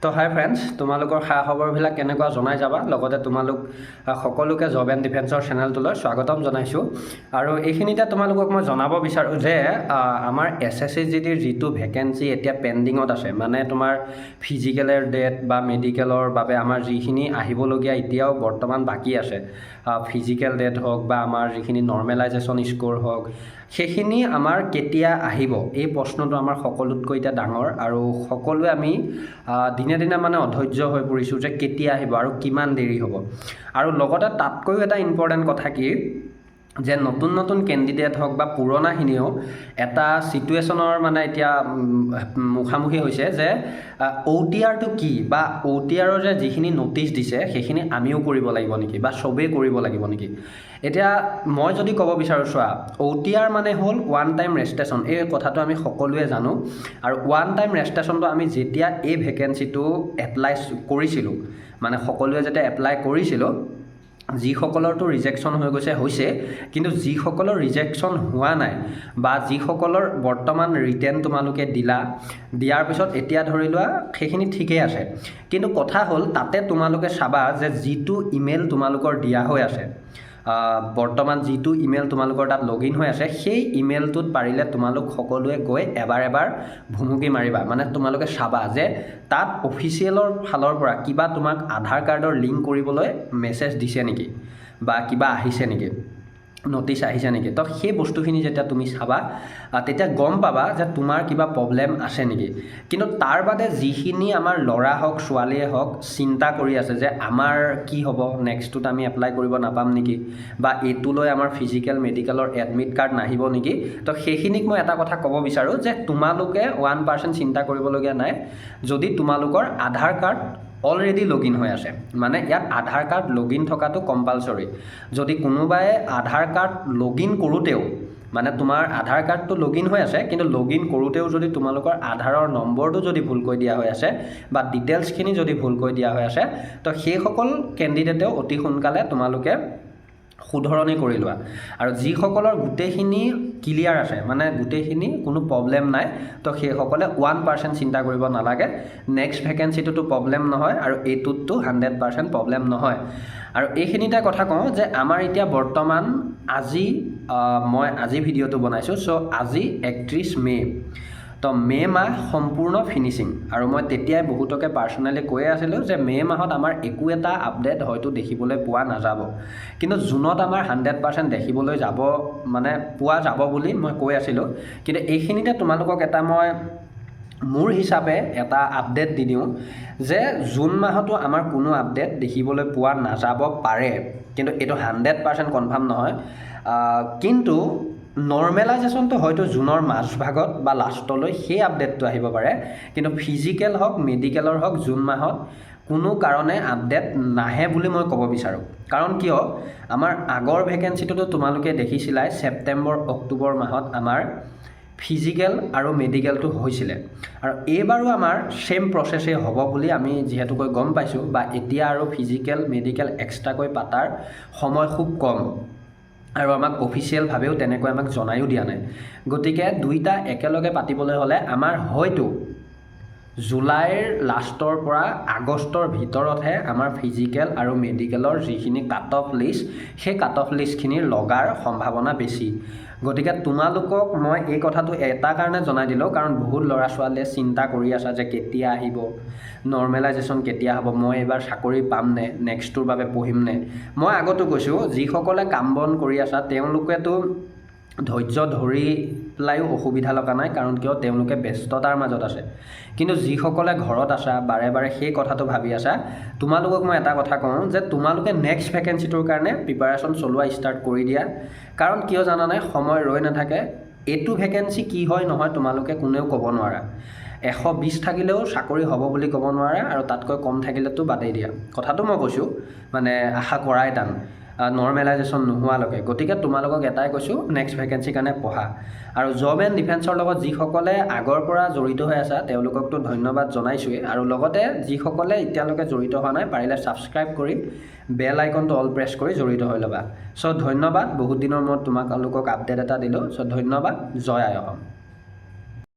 তো হাই ফ্ৰেণ্ডছ, তোমালোকৰ খা খবৰবিলাক কেনেকুৱা জনাই যাবা। লগতে তোমালোক সকলোকে জব এণ্ড ডিফেন্সৰ চেনেলটোলৈ স্বাগতম জনাইছোঁ। আৰু এইখিনিতে তোমালোকক মই জনাব বিচাৰোঁ যে আমাৰ SSCGDৰ যিটো ভেকেঞ্চি এতিয়া পেণ্ডিঙত আছে, মানে তোমাৰ ফিজিকেলৰ ডেট বা মেডিকেলৰ বাবে আমাৰ যিখিনি আহিবলগীয়া এতিয়াও বৰ্তমান বাকী আছে, ফিজিকেল ডেট হওক বা আমাৰ যিখিনি নৰ্মেলাইজেশ্যন স্ক'ৰ হওক, সেইখিনি আমাৰ কেতিয়া আহিব, এই প্ৰশ্নটো আমাৰ সকলোতকৈ এতিয়া ডাঙৰ। আৰু সকলোৱে আমি দিনে দিনে মানে অধৈৰ্য হৈ পৰিছোঁ যে কেতিয়া আহিব আৰু কিমান দেৰি হ'ব। আৰু লগতে তাতকৈও এটা ইম্পৰ্টেণ্ট কথা কি যে নতুন নতুন কেণ্ডিডেট হওক বা পুৰণাখিনিও এটা ছিটুৱেশ্যনৰ মানে এতিয়া মুখামুখি হৈছে যে OTRটো কি, বা OTRৰ যে যিখিনি ন'টিচ দিছে সেইখিনি আমিও কৰিব লাগিব নেকি, বা চবেই কৰিব লাগিব নেকি। এতিয়া মই যদি ক'ব বিচাৰোঁ, চোৱা, OTR মানে হ'ল ওৱান টাইম ৰেজিষ্ট্ৰেশ্যন। এই কথাটো আমি সকলোৱে জানো। আৰু ওৱান টাইম ৰেজিষ্ট্ৰেশ্যনটো আমি যেতিয়া এই ভেকেঞ্চিটো এপ্লাই কৰিছিলোঁ, মানে সকলোৱে যেতিয়া এপ্লাই কৰিছিলোঁ, যিসকলৰতো ৰিজেকশ্যন হৈ গৈছে হৈছে, কিন্তু যিসকলৰ ৰিজেকশ্যন হোৱা নাই বা যিসকলৰ বৰ্তমান ৰিটেন তোমালোকে দিয়াৰ পিছত এতিয়া ধৰি লোৱা সেইখিনি ঠিকেই আছে, কিন্তু কথা হ'ল তাতে তোমালোকে চাবা যে যিটো ইমেইল তোমালোকৰ দিয়া হৈ আছে, বৰ্তমান যিটো ইমেইল তোমালোকৰ তাত লগ ইন হৈ আছে, সেই ইমেইলটোত পাৰিলে তোমালোক সকলোৱে গৈ এবাৰ ভুমুকি মাৰিবা। মানে তোমালোকে চাবা যে তাত অফিচিয়েলৰ ফালৰ পৰা কিবা তোমাক আধাৰ কাৰ্ডৰ লিংক কৰিবলৈ মেছেজ দিছে নেকি, বা কিবা আহিছে নেকি, ন'টিচ আহিছে নেকি। তো সেই বস্তুখিনি যেতিয়া তুমি চাবা তেতিয়া গম পাবা যে তোমাৰ কিবা প্ৰব্লেম আছে নেকি। কিন্তু তাৰ বাদে যিখিনি আমাৰ ল'ৰা হওক ছোৱালীয়ে হওক চিন্তা কৰি আছে যে আমাৰ কি হ'ব, নেক্সটটোত আমি এপ্লাই কৰিব নাপাম নেকি, বা এইটোলৈ আমাৰ ফিজিকেল মেডিকেলৰ এডমিট কাৰ্ড নাহিব নেকি, তো সেইখিনিক মই এটা কথা ক'ব বিচাৰোঁ যে তোমালোকে 1% চিন্তা কৰিবলগীয়া নাই। যদি তোমালোকৰ আধাৰ কাৰ্ড অলৰেডি লগ ইন হৈ আছে, মানে ইয়াত আধাৰ কাৰ্ড লগ ইন থকাটো কম্পালচৰি। যদি কোনোবাই আধাৰ কাৰ্ড লগ ইন কৰোঁতেও, মানে তোমাৰ আধাৰ কাৰ্ডটো লগ ইন হৈ আছে, কিন্তু লগ ইন কৰোঁতেও যদি তোমালোকৰ আধাৰৰ নম্বৰটো যদি ভুলকৈ দিয়া হৈ আছে বা ডিটেইলছখিনি যদি ভুলকৈ দিয়া হৈ আছে, তো সেইসকল কেণ্ডিডেটেও অতি সোনকালে তোমালোকে শুধৰণি কৰি লোৱা। আৰু যিসকলৰ গোটেইখিনি ক্লিয়াৰ আছে, মানে গোটেইখিনি কোনো প্ৰব্লেম নাই, তো সেইসকলে 1% চিন্তা কৰিব নালাগে। নেক্সট ভেকেঞ্চিটোতো প্ৰব্লেম নহয়, আৰু এইটোততো 100% প্ৰব্লেম নহয়। আৰু এইখিনিতে কথা কওঁ যে আমাৰ এতিয়া বৰ্তমান মই আজি ভিডিঅ'টো বনাইছোঁ, চ' আজি 31 মে'। তো মে' মাহ সম্পূৰ্ণ ফিনিচিং। আৰু মই তেতিয়াই বহুতকে পাৰ্চনেলি কৈয়ে আছিলোঁ যে মে' মাহত আমাৰ একো এটা আপডেট হয়তো দেখিবলৈ পোৱা নাযাব, কিন্তু জুনত আমাৰ 100% দেখিবলৈ পোৱা যাব বুলি মই কৈ আছিলোঁ। কিন্তু এইখিনিতে তোমালোকক এটা মই মোৰ হিচাপে এটা আপডেট দি দিওঁ যে জুন মাহতো আমাৰ কোনো আপডেট দেখিবলৈ পোৱা নাযাব পাৰে, কিন্তু এইটো 100% কনফাৰ্ম নহয়। কিন্তু নৰ্মেলাইজেশ্যনটো হয়তো জুনৰ মাজভাগত বা লাষ্টলৈ সেই আপডেটটো আহিব পাৰে, কিন্তু ফিজিকেল হওক মেডিকেলৰ হওক জুন মাহত কোনো কাৰণে আপডেট নাহে বুলি মই ক'ব বিচাৰোঁ। কাৰণ কিয়, আমাৰ আগৰ ভেকেঞ্চিটোতো তোমালোকে দেখিছিলাই ছেপ্টেম্বৰ অক্টোবৰ মাহত আমাৰ ফিজিকেল আৰু মেডিকেলটো হৈছিলে, আৰু এইবাৰো আমাৰ ছেম প্ৰচেছেই হ'ব বুলি আমি যিহেতুকৈ গম পাইছোঁ, বা এতিয়া আৰু ফিজিকেল মেডিকেল এক্সট্ৰাকৈ পাতাৰ সময় খুব কম, আৰু আমাক অফিচিয়েলভাৱেও তেনেকৈ আমাক জনায়ো দিয়া নাই। গতিকে দুইটা একেলগে পাতিবলৈ হ'লে আমাৰ হয়তো জুলাইৰ লাষ্টৰ পৰা আগষ্টৰ ভিতৰতহে আমাৰ ফিজিকেল আৰু মেডিকেলৰ যিখিনি কাট অফ লিষ্ট, সেই কাট অফ লিষ্টখিনিৰ লগাৰ সম্ভাৱনা বেছি। গতিকে তোমালোকক মই এই কথাটো এটা কাৰণে জনাই দিলোঁ, কাৰণ বহুত ল'ৰা ছোৱালীয়ে চিন্তা কৰি আছে যে কেতিয়া আহিব, নৰ্মেলাইজেশ্যন কেতিয়া হ'ব, মই এইবাৰ চাকৰি পামনে, নেক্সটটোৰ বাবে পঢ়িমনে। মই আগতো কৈছোঁ, যিসকলে কাম বন কৰি আছা তেওঁলোকেতো ধৈৰ্য ধৰি পেলাইও অসুবিধা লগা নাই, কাৰণ কিয় তেওঁলোকে ব্যস্ততাৰ মাজত আছে। কিন্তু যিসকলে ঘৰত আছা, বাৰে সেই কথাটো ভাবি আছা, তোমালোকক মই এটা কথা কওঁ যে তোমালোকে নেক্সট ভেকেঞ্চিটোৰ কাৰণে প্ৰিপাৰেশ্যন চলোৱা ষ্টাৰ্ট কৰি দিয়া। কাৰণ কিয় জানানে, সময় ৰৈ নাথাকে। এইটো ভেকেঞ্চি কি হয় নহয় তোমালোকে কোনেও ক'ব নোৱাৰা। 120 থাকিলেও চাকৰি হ'ব বুলি ক'ব নোৱাৰা, আৰু তাতকৈ কম থাকিলেতো বাদেই দিয়া। কথাটো মই কৈছোঁ, মানে আশা কৰাই টান নৰ্মেলাইজেশ্যন নোহোৱালৈকে। গতিকে তোমালোকক এটাই কৈছোঁ, নেক্সট ভেকেঞ্চিৰ কাৰণে পঢ়া। আৰু জব এণ্ড ডিফেন্সৰ লগত যিসকলে আগৰ পৰা জড়িত হৈ আছা তেওঁলোককতো ধন্যবাদ জনাইছোঁৱেই, আৰু লগতে যিসকলে এতিয়ালৈকে জড়িত হোৱা নাই পাৰিলে ছাবস্ক্ৰাইব কৰি বেল আইকনটো অল প্ৰেছ কৰি জড়িত হৈ ল'বা। চ' ধন্যবাদ, বহুত দিনৰ মূৰত তোমালোকক আপডেট এটা দিলোঁ। চ' ধন্যবাদ, জয় আই অসম।